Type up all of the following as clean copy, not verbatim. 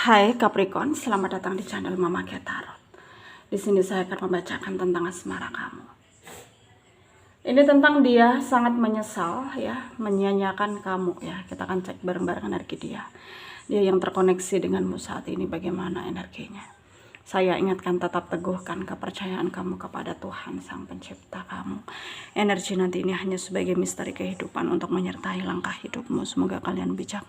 Hai Capricorn, selamat datang di channel Mama Tarot. Di sini saya akan membacakan tentang asmara kamu. Ini tentang dia sangat menyesal ya, menyia-nyiakan kamu ya. Kita akan cek bareng-bareng energi dia. Dia yang terkoneksi denganmu saat ini bagaimana energinya. Saya ingatkan tetap teguhkan kepercayaan kamu kepada Tuhan Sang Pencipta kamu. Energi nanti ini hanya sebagai misteri kehidupan untuk menyertai langkah hidupmu. Semoga kalian bijak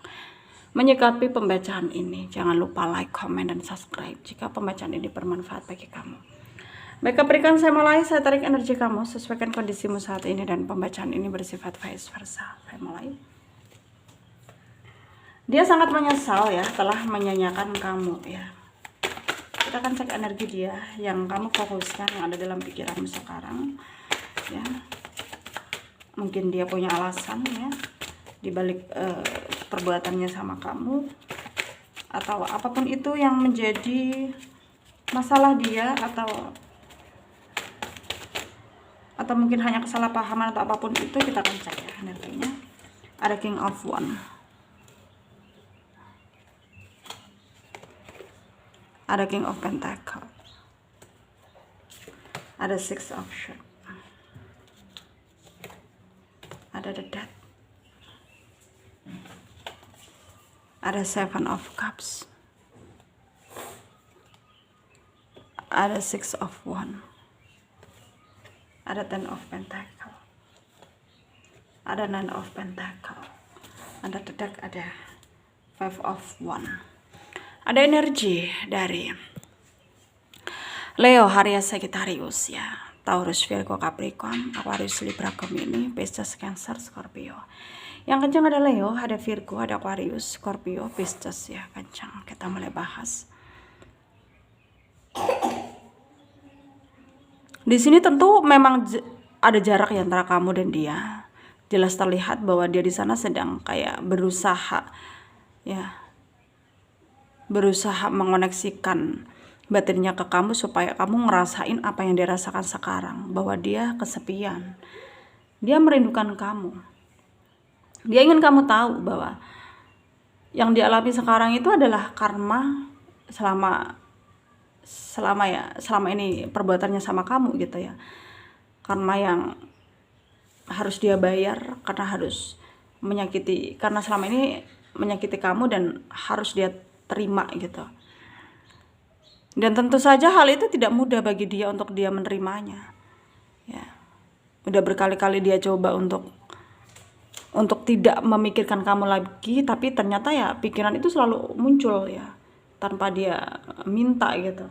menyikapi pembacaan ini. Jangan lupa like, comment, dan subscribe jika pembacaan ini bermanfaat bagi kamu. Baik Capricorn, saya mulai. Saya tarik energi kamu, sesuaikan kondisimu saat ini, dan pembacaan ini bersifat vice versa. Saya mulai. Dia sangat menyesal ya, telah menyanyiakan kamu ya. Kita akan cek energi dia yang kamu fokuskan, yang ada dalam pikiranmu sekarang ya. Mungkin dia punya alasan ya dibalik perbuatannya sama kamu, atau apapun itu yang menjadi masalah dia, atau mungkin hanya kesalahpahaman atau apapun itu. Kita akan cek ya energinya. Ada King of Wands, ada King of Pentacles, ada Six of Swords, ada The Death, ada Seven of Cups, ada Six of Wands, ada Ten of Pentacles, ada Nine of Pentacles, ada The Death, ada Five of Wands. Ada energi dari Leo, Aries, Sagittarius ya, Taurus, Virgo, Capricorn, Aquarius, Libra, Gemini, Pisces, Cancer, Scorpio. Yang kencang ada Leo, ada Virgo, ada Aquarius, Scorpio, Pisces ya, kencang. Kita mulai bahas. Di sini tentu memang ada jarak ya antara kamu dan dia. Jelas terlihat bahwa dia di sana sedang kayak berusaha mengoneksikan batinnya ke kamu supaya kamu ngerasain apa yang dia rasakan sekarang, bahwa dia kesepian. Dia merindukan kamu. Dia ingin kamu tahu bahwa yang dialami sekarang itu adalah karma selama ini perbuatannya sama kamu gitu ya. Karma yang harus dia bayar karena harus menyakiti, karena selama ini menyakiti kamu dan harus dia terima gitu. Dan tentu saja hal itu tidak mudah bagi dia untuk dia menerimanya. Ya. Udah berkali-kali dia coba untuk tidak memikirkan kamu lagi, tapi ternyata ya pikiran itu selalu muncul ya tanpa dia minta gitu.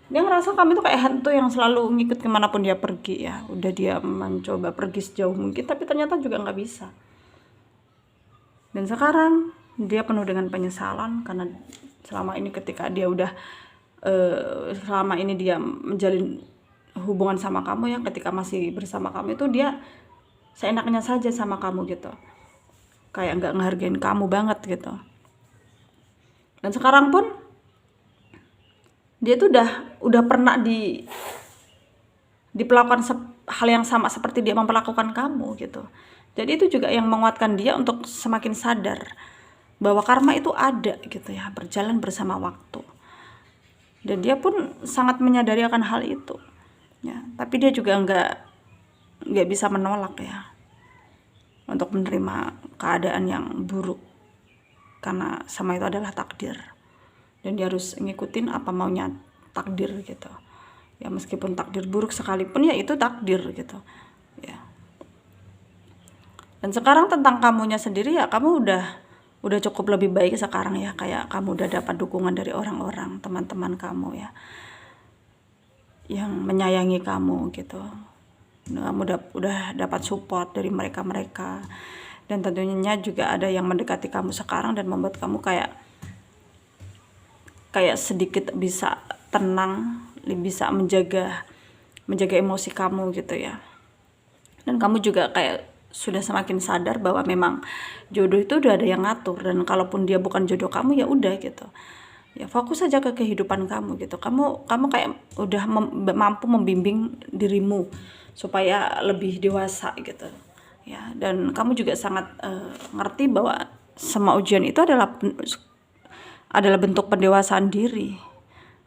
Dia ngerasa kamu itu kayak hantu yang selalu ngikut kemanapun dia pergi ya. Udah dia mencoba pergi sejauh mungkin, tapi ternyata juga nggak bisa. Dan sekarang dia penuh dengan penyesalan karena selama ini ketika dia udah selama ini dia menjalin hubungan sama kamu ya, ketika masih bersama kamu itu dia seenaknya saja sama kamu gitu, kayak nggak ngehargain kamu banget gitu. Dan sekarang pun dia tuh udah pernah diperlakukan hal yang sama seperti dia memperlakukan kamu gitu. Jadi itu juga yang menguatkan dia untuk semakin sadar bahwa karma itu ada gitu ya, berjalan bersama waktu. Dan dia pun sangat menyadari akan hal itu ya, tapi dia juga nggak bisa menolak ya untuk menerima keadaan yang buruk, karena sama itu adalah takdir dan dia harus ngikutin apa maunya takdir gitu ya. Meskipun takdir buruk sekalipun ya itu takdir gitu ya. Dan sekarang tentang kamunya sendiri ya, kamu udah cukup lebih baik sekarang ya, kayak kamu udah dapat dukungan dari orang-orang, teman-teman kamu ya, yang menyayangi kamu gitu. Kamu udah dapat support dari mereka, dan tentunya juga ada yang mendekati kamu sekarang dan membuat kamu kayak sedikit bisa tenang, bisa menjaga emosi kamu gitu ya. Dan kamu juga kayak sudah semakin sadar bahwa memang jodoh itu udah ada yang ngatur, dan kalaupun dia bukan jodoh kamu ya udah gitu ya, fokus saja ke kehidupan kamu gitu. Kamu kayak udah mampu membimbing dirimu supaya lebih dewasa gitu ya. Dan kamu juga sangat ngerti bahwa semua ujian itu adalah adalah bentuk pendewasaan diri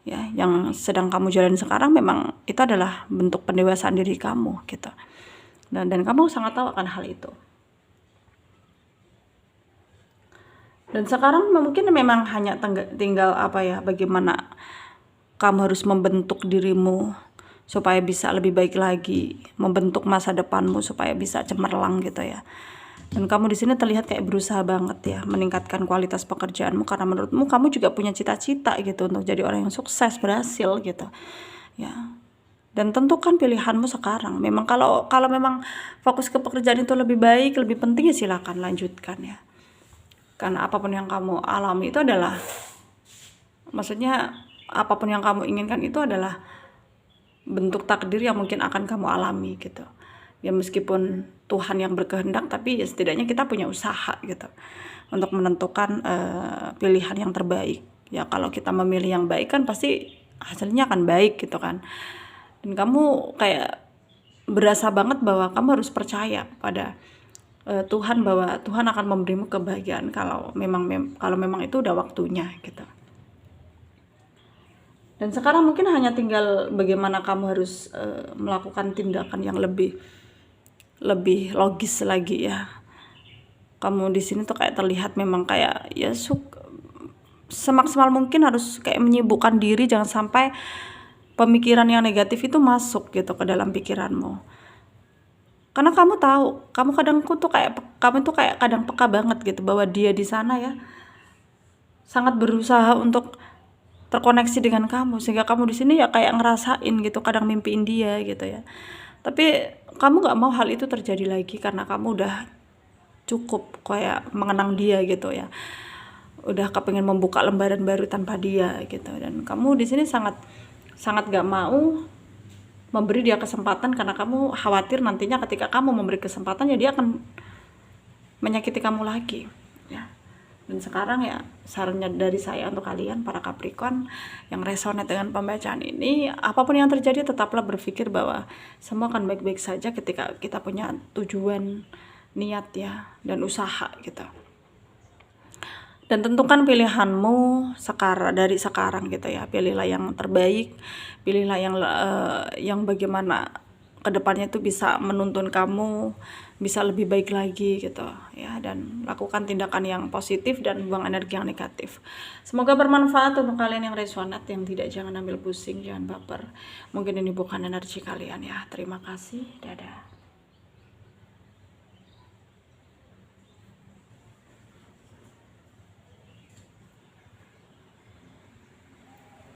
ya. Yang sedang kamu jalani sekarang memang itu adalah bentuk pendewasaan diri kamu gitu. Dan kamu sangat tahu akan hal itu. Dan sekarang mungkin memang hanya tinggal bagaimana kamu harus membentuk dirimu supaya bisa lebih baik lagi, membentuk masa depanmu supaya bisa cemerlang gitu ya. Dan kamu di sini terlihat kayak berusaha banget ya meningkatkan kualitas pekerjaanmu, karena menurutmu kamu juga punya cita-cita gitu untuk jadi orang yang sukses, berhasil gitu ya. Dan tentukan pilihanmu sekarang. Memang kalau memang fokus ke pekerjaan itu lebih baik, lebih penting, ya silakan lanjutkan ya. Karena apapun yang kamu alami itu adalah, maksudnya apapun yang kamu inginkan itu adalah bentuk takdir yang mungkin akan kamu alami gitu. Ya meskipun Tuhan yang berkehendak, tapi ya setidaknya kita punya usaha gitu untuk menentukan pilihan yang terbaik. Ya kalau kita memilih yang baik kan pasti hasilnya akan baik gitu kan. Dan kamu kayak berasa banget bahwa kamu harus percaya pada Tuhan, bahwa Tuhan akan memberimu kebahagiaan kalau memang itu udah waktunya gitu. Dan sekarang mungkin hanya tinggal bagaimana kamu harus melakukan tindakan yang lebih logis lagi ya. Kamu di sini tuh kayak terlihat memang kayak ya semaksimal mungkin harus kayak menyibukkan diri, jangan sampai pemikiran yang negatif itu masuk gitu ke dalam pikiranmu. Karena kamu tahu, kamu tuh kayak kadang peka banget gitu bahwa dia di sana ya sangat berusaha untuk terkoneksi dengan kamu, sehingga kamu di sini ya kayak ngerasain gitu, kadang mimpiin dia gitu ya. Tapi kamu nggak mau hal itu terjadi lagi karena kamu udah cukup kayak mengenang dia gitu ya. Udah kepengen membuka lembaran baru tanpa dia gitu. Dan kamu di sini sangat nggak mau memberi dia kesempatan, karena kamu khawatir nantinya ketika kamu memberi kesempatan ya dia akan menyakiti kamu lagi ya. Dan sekarang ya sarannya dari saya untuk kalian para Capricorn yang resonate dengan pembacaan ini, apapun yang terjadi tetaplah berpikir bahwa semua akan baik-baik saja ketika kita punya tujuan, niat ya, dan usaha gitu. Dan tentukan pilihanmu dari sekarang gitu ya. Pilihlah yang terbaik, pilihlah yang bagaimana kedepannya itu bisa menuntun kamu bisa lebih baik lagi gitu ya. Dan lakukan tindakan yang positif dan buang energi yang negatif. Semoga bermanfaat untuk kalian yang resonat, yang tidak, jangan ambil pusing, jangan baper. Mungkin ini bukan energi kalian ya. Terima kasih, dadah.